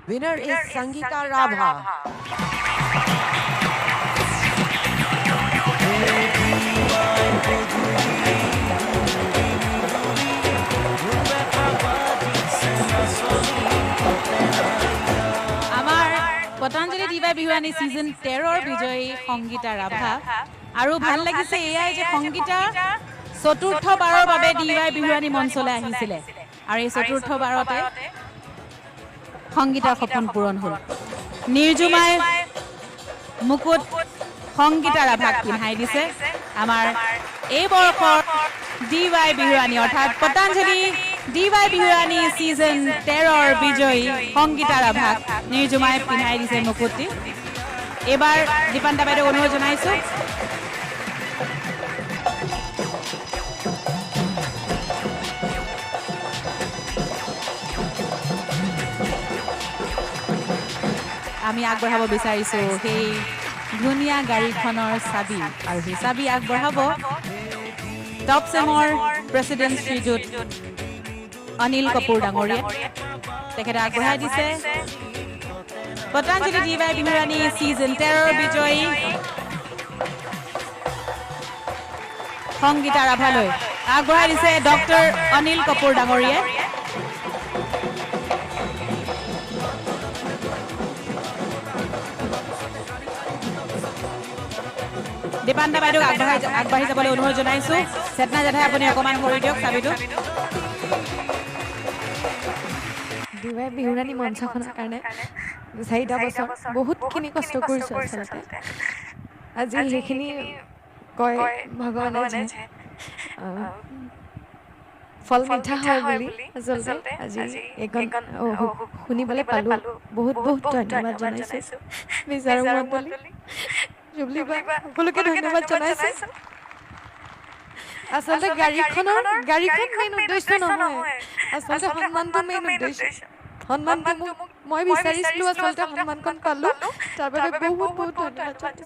Winner is Sangita Rabha. আমাৰ পতঞ্জলি দিৱাই বিহু ৰাণী সিজন 13 বিজয়ী সংগীতা ৰাভা আৰু ভাল লাগিছে এয়াই যে সংগীতা চতুৰ্থবাৰৰ বাবে দিৱাই বিহু ৰাণী মঞ্চলৈ আহিছিলে আৰু এই চতুৰ্থবাৰতে সংগীতাৰ সপোন পূৰণ হ'ল নিৰ্জুমাই মুকুট সংগীতা ৰাভাক পিন্ধাই দিছে আমাৰ এই বৰ্ষৰ দিৱাই বিহু ৰাণী অৰ্থাৎ পতঞ্জলি দিৱাই বিহু ৰাণী সিজন 13 বিজয়ী সংগীতা ৰাভাক নিৰ্জুমাই পিন্ধাই দিছে মুকুটটি এবাৰ দীপান্তা বাইদেউ অনুৰোধ জনাইছো আমি আগবঢ়াব বিচাৰিছো সেই ধুনীয়া গাড়ীখনৰ চাবি আৰু সেই চাবি আগবঢ়াব টপ চেমৰ প্ৰেচিডেণ্ট শ্ৰীযুত অনিল কাপুৰ ডাঙৰীয়া তেখেতে আগবঢ়াই দিছে পতঞ্জলি দিৱাই বিহু ৰাণী সিজন 13 বিজয়ী সংগীতা ৰাভালৈ আগবঢ়াই দিছে ডক্টৰ অনিল কাপুৰ ডাঙৰীয়া দীপান্তা বাইদেউ আগবাঢ়ি যাবলৈ অনুৰোধ জনাইছো চেতনা জেঠাই আপুনি অকণমান কৰি দিয়ক চাবিটো দিৱাই বিহু ৰাণী মঞ্চখনৰ কাৰণে 4টা বছৰ বহুতখিনি কষ্ট কৰিছো আচলতে আজি সেইখিনি কয় ভগৱানে যে ফল মিঠা হয় বুলি আচলতে আজি এইখন শুনিবলৈ পালো বহুত বহুত ধন্যবাদ জনাইছো বিচাৰক মণ্ডলী জুবলি বা সকলোকে ধন্যবাদ জনাইছো আচলতে গাড়ীখন মেইন উদ্দেশ্য নহয় আচলতে সন্মানটো মেইন উদ্দেশ্য সন্মানটো মই বিচাৰিছিলো আচলতে সন্মানখন পালো তাৰ বাবে বহুত বহুত ধন্যবাদ